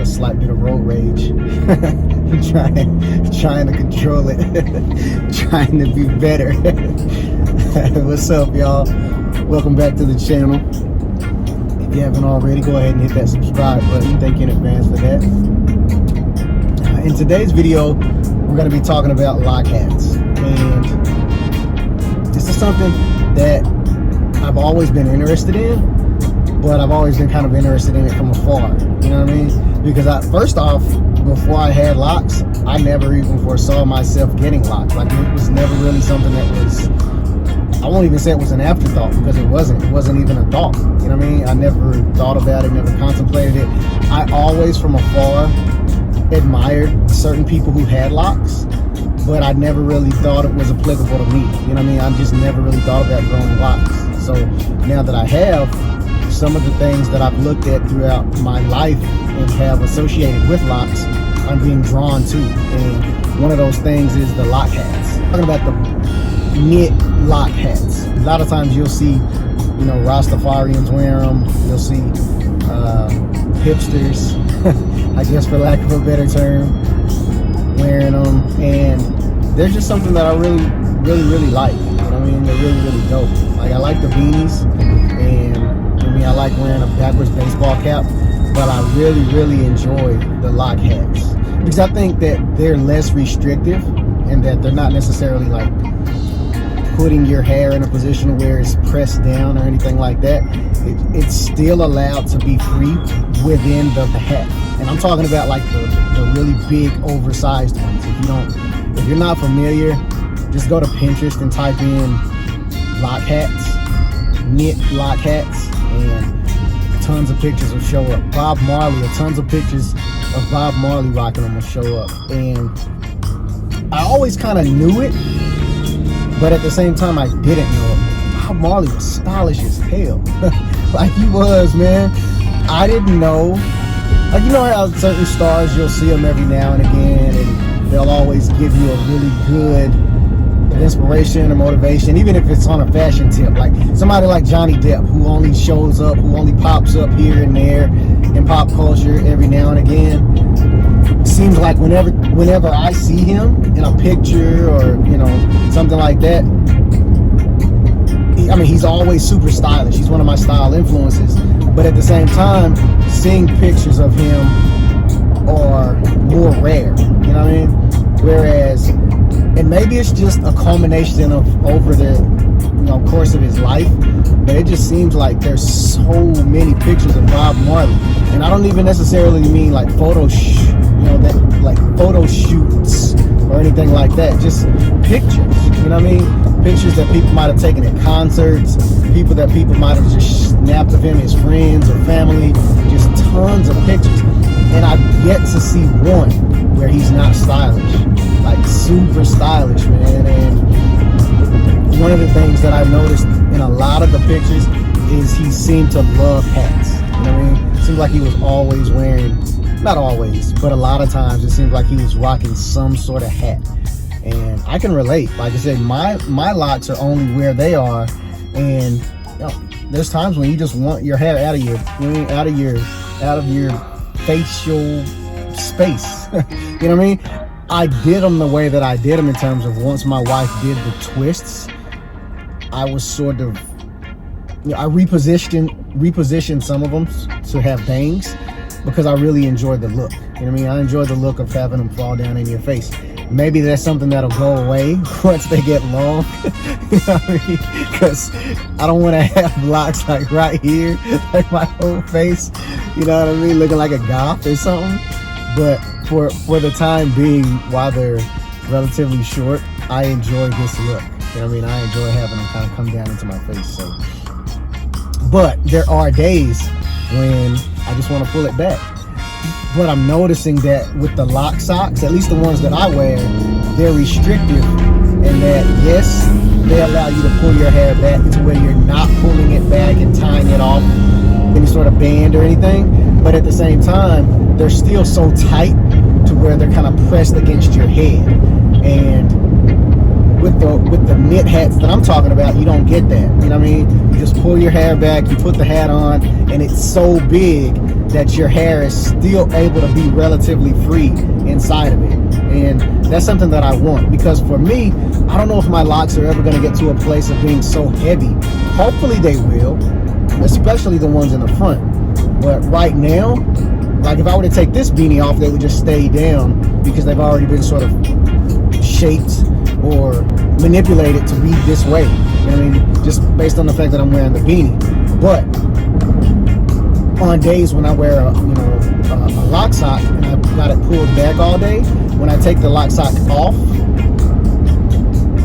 got a slight bit of road rage. trying to control it. Trying to be better. What's up, y'all? Welcome back to the channel. If you haven't already, go ahead and hit that subscribe button. Thank you in advance for that. In today's video, we're going to be talking about loc hats. And this is something that I've always been interested in, but I've always been kind of interested in it from afar. You know what I mean? Because first off, before I had locks, I never even foresaw myself getting locks. Like, it was never really something that was, I won't even say it was an afterthought, because it wasn't even a thought. You know what I mean? I never thought about it, never contemplated it. I always from afar admired certain people who had locks, but I never really thought it was applicable to me. You know what I mean? I just never really thought about growing locks. So now that I have, some of the things that I've looked at throughout my life and have associated with locks, I'm being drawn to. And one of those things is the loc hats. Talking about the knit loc hats. A lot of times you'll see, you know, Rastafarians wear them. You'll see hipsters, I guess for lack of a better term, wearing them. And they're just something that I really like. You know what I mean? They're really dope. Like, I like the beanies, and I mean, I like wearing a backwards baseball cap, but I really enjoy the loc hats because I think that they're less restrictive and that they're not necessarily like putting your hair in a position where it's pressed down or anything like that. It's still allowed to be free within the hat. And I'm talking about like the really big oversized ones. If you're not familiar, just go to Pinterest and type in loc hats, knit loc hats, and tons of pictures will show up. Bob Marley, tons of pictures of Bob Marley rocking them will show up. And I always kind of knew it, but at the same time I didn't know it. Bob Marley was stylish as hell. Like, he was, man. I didn't know. Like, you know how certain stars, you'll see them every now and again, and they'll always give you a really good inspiration or motivation, even if it's on a fashion tip. Like somebody like Johnny Depp, who only shows up, who only pops up here and there in pop culture every now and again. Seems like whenever I see him in a picture or, you know, something like that, I mean, he's always super stylish. He's one of my style influences. But at the same time, seeing pictures of him are more rare. You know what I mean? Whereas, and maybe it's just a culmination of over the, you know, course of his life, but it just seems like there's so many pictures of Bob Marley. And I don't even necessarily mean like photo shoots or anything like that. Just pictures, you know what I mean? Pictures that people might have taken at concerts, people might have just snapped of him, his friends or family, just tons of pictures. And I've yet to see one where he's not stylish, like super stylish, man. And one of the things that I noticed in a lot of the pictures is he seemed to love hats. You know what I mean? It seems like he was always wearing, not always, but a lot of times it seems like he was rocking some sort of hat. And I can relate. Like I said, my locks are only where they are, and you know, there's times when you just want your hair out of your facial space. You know what I mean? I did them the way that I did them in terms of once my wife did the twists, I was sort of, you know, I repositioned some of them to have bangs because I really enjoyed the look. You know what I mean? I enjoyed the look of having them fall down in your face. Maybe that's something that'll go away once they get long. You know what I mean? Because I don't want to have locks like right here, like my whole face. You know what I mean? Looking like a goth or something. But for the time being, while they're relatively short, I enjoy this look. You know what I mean? I enjoy having them kind of come down into my face. So, but there are days when I just want to pull it back. But I'm noticing that with the loc socks, at least the ones that I wear, they're restrictive in that, yes, they allow you to pull your hair back to where you're not pulling it back and tying it off any sort of band or anything. But at the same time, they're still so tight to where they're kind of pressed against your head. And with the knit hats that I'm talking about, you don't get that. You know what I mean? You just pull your hair back, you put the hat on, and it's so big that your hair is still able to be relatively free inside of it. And that's something that I want, because for me, I don't know if my locks are ever going to get to a place of being so heavy. Hopefully they will, especially the ones in the front. But right now, like if I were to take this beanie off, they would just stay down because they've already been sort of shaped or manipulated to be this way. You know what I mean? Just based on the fact that I'm wearing the beanie. But on days when I wear a lock sock and I've got it pulled back all day, when I take the lock sock off,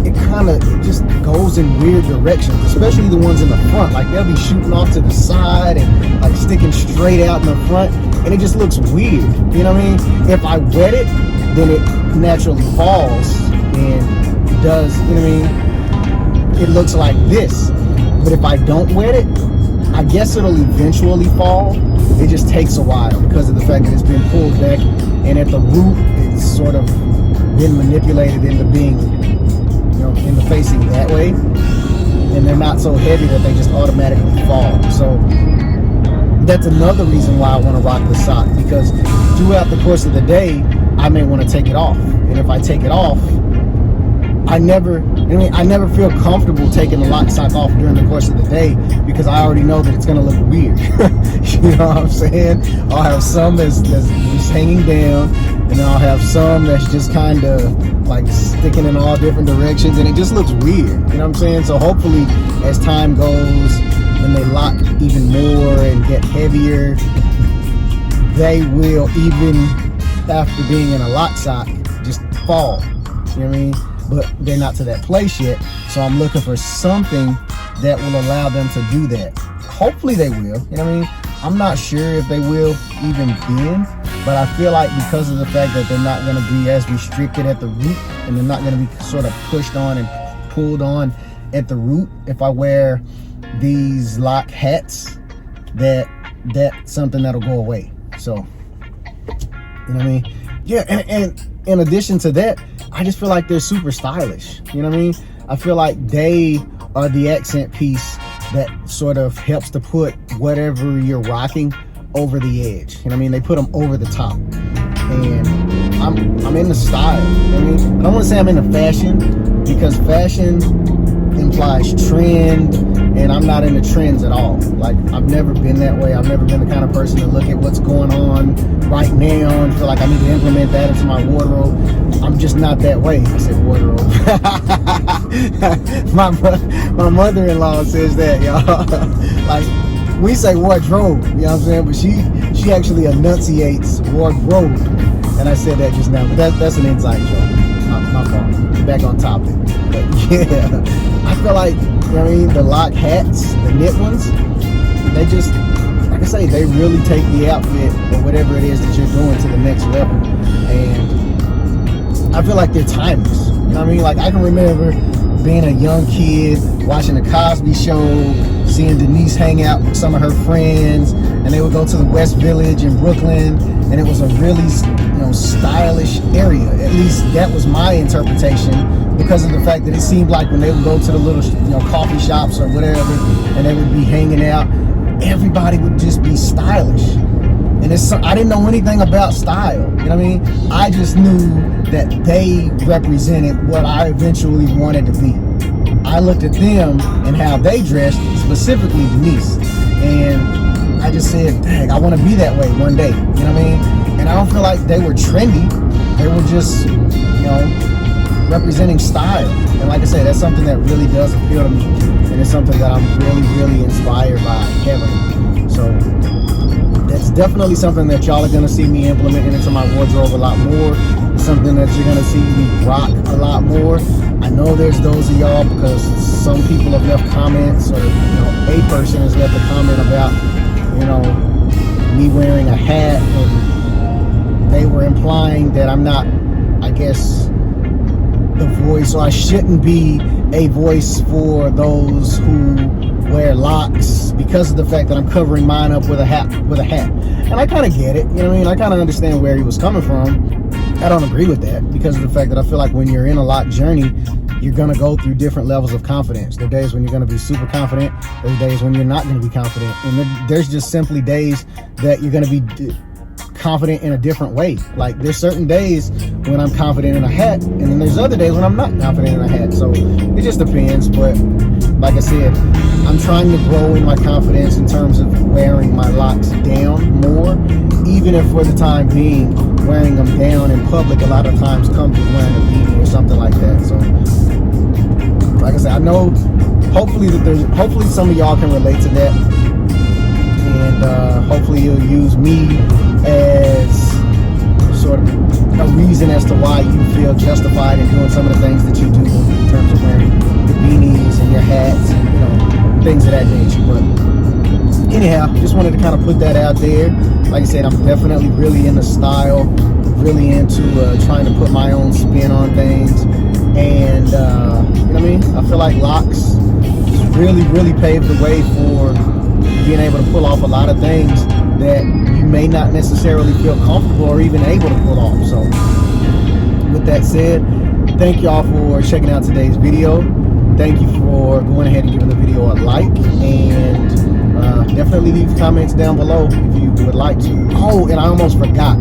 it just goes in weird directions, especially the ones in the front. Like they'll be shooting off to the side and like sticking straight out in the front, and it just looks weird. You know what I mean? If I wet it, then it naturally falls and does, you know what I mean? It looks like this. But if I don't wet it, I guess it'll eventually fall. It just takes a while because of the fact that it's been pulled back, and at the root it's sort of been manipulated into being, into facing that way, and they're not so heavy that they just automatically fall. So that's another reason why I want to rock the sock, because throughout the course of the day I may want to take it off, and if I take it off, I never feel comfortable taking the lock sock off during the course of the day, because I already know that it's going to look weird. You know what I'm saying? I'll have some that's just hanging down, and then I'll have some that's just kind of like sticking in all different directions, and it just looks weird. You know what I'm saying? So hopefully as time goes and they lock even more and get heavier, they will, even after being in a lock sock, just fall. You know what I mean? But they're not to that place yet, so I'm looking for something that will allow them to do that. Hopefully they will. You know what I mean? I'm not sure if they will even then, but I feel like because of the fact that they're not going to be as restricted at the root, and they're not going to be sort of pushed on and pulled on at the root, if I wear these lock hats, that's something that'll go away. So, you know what I mean? Yeah, and in addition to that, I just feel like they're super stylish. You know what I mean? I feel like they are the accent piece that sort of helps to put whatever you're rocking over the edge. You know what I mean? They put them over the top. And I'm into style. You know what I mean? I don't want to say I'm into fashion, because fashion implies trend, and I'm not into trends at all. Like, I've never been that way. I've never been the kind of person to look at what's going on right now and feel like I need to implement that into my wardrobe. I'm just not that way. I said wardrobe. my mother-in-law says that, y'all. Like, we say wardrobe, you know what I'm saying? But she actually enunciates wardrobe. And I said that just now, but that's an inside joke. My fault. Back on topic. But yeah, I feel like, you know what I mean, the lock hats, the knit ones, they just, like I say, they really take the outfit or whatever it is that you're doing to the next level. And I feel like they're timeless. You know what I mean? Like, I can remember being a young kid, watching the Cosby Show, seeing Denise hang out with some of her friends, and they would go to the West Village in Brooklyn, and it was a really, stylish area. At least that was my interpretation, because of the fact that it seemed like when they would go to the little, coffee shops or whatever, and they would be hanging out, everybody would just be stylish. And I didn't know anything about style. You know what I mean? I just knew that they represented what I eventually wanted to be. I looked at them and how they dressed, specifically Denise, and I just said, dang, I want to be that way one day. You know what I mean? And I don't feel like they were trendy. They were just, representing style. And like I said, that's something that really does appeal to me. And it's something that I'm really, really inspired by heavily. So that's definitely something that y'all are going to see me implementing into my wardrobe a lot more. It's something that you're going to see me rock a lot more. I know there's those of y'all, because some people have left comments, or a person has left a comment about me wearing a hat, and they were implying that I'm not, I guess, the voice, or I shouldn't be a voice for those who wear locks, because of the fact that I'm covering mine up with a hat. And I kind of get it, you know what I mean? I kind of understand where he was coming from. I don't agree with that, because of the fact that I feel like when you're in a lock journey, you're going to go through different levels of confidence. There are days when you're going to be super confident. There's days when you're not going to be confident. And there's just simply days that you're going to be confident in a different way. Like, there's certain days when I'm confident in a hat, and then there's other days when I'm not confident in a hat. So it just depends. But like I said, I'm trying to grow in my confidence in terms of wearing my locks down more, even if for the time being wearing them down in public a lot of times comes with wearing a beanie or something like that. So like I said, I know hopefully some of y'all can relate to that, and hopefully you'll use me as sort of a reason as to why you feel justified in doing some of the things that you do in terms of wearing your beanies and your hats and, you know, things of that nature. But anyhow, just wanted to kind of put that out there. Like I said, I'm definitely really into style, really into trying to put my own spin on things, and you know what I mean? I feel like locks really paved the way for being able to pull off a lot of things that you may not necessarily feel comfortable or even able to pull off. So with that said, thank y'all for checking out today's video. Thank you for going ahead and giving the video a like, and definitely leave comments down below if you would like to. Oh, and I almost forgot,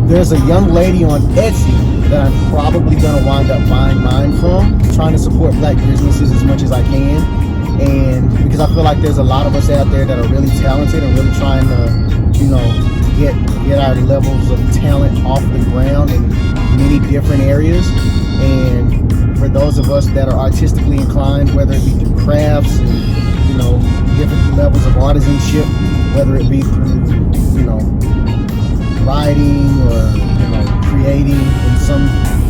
there's a young lady on Etsy that I'm probably going to wind up buying mine from. I'm trying to support black businesses as much as I can, and because I feel like there's a lot of us out there that are really talented and really trying to, you know, get our levels of talent off the ground in many different areas. And for those of us that are artistically inclined, whether it be through crafts and, you know, different levels of artisanship, whether it be through, you know, writing or, you know, creating in some,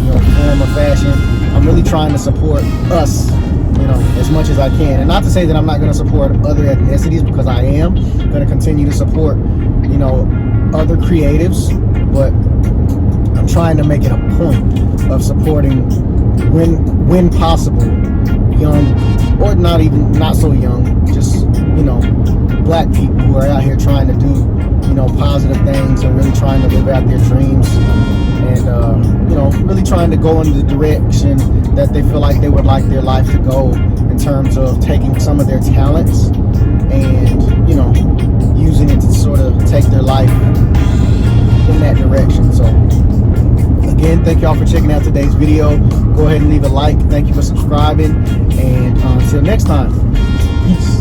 you know, form or fashion, I'm really trying to support us, you know, as much as I can. And not to say that I'm not going to support other ethnicities, because I am going to continue to support, you know, other creatives, but I'm trying to make it a point of supporting, when possible, young, or not so young, just, you know, black people who are out here trying to do, you know, positive things and really trying to live out their dreams, and you know, really trying to go in the direction that they feel like they would like their life to go, in terms of taking some of their talents and, you know, using it to sort of take their life in that direction. So again, thank y'all for checking out today's video. Go ahead and leave a like. Thank you for subscribing, and until next time, peace.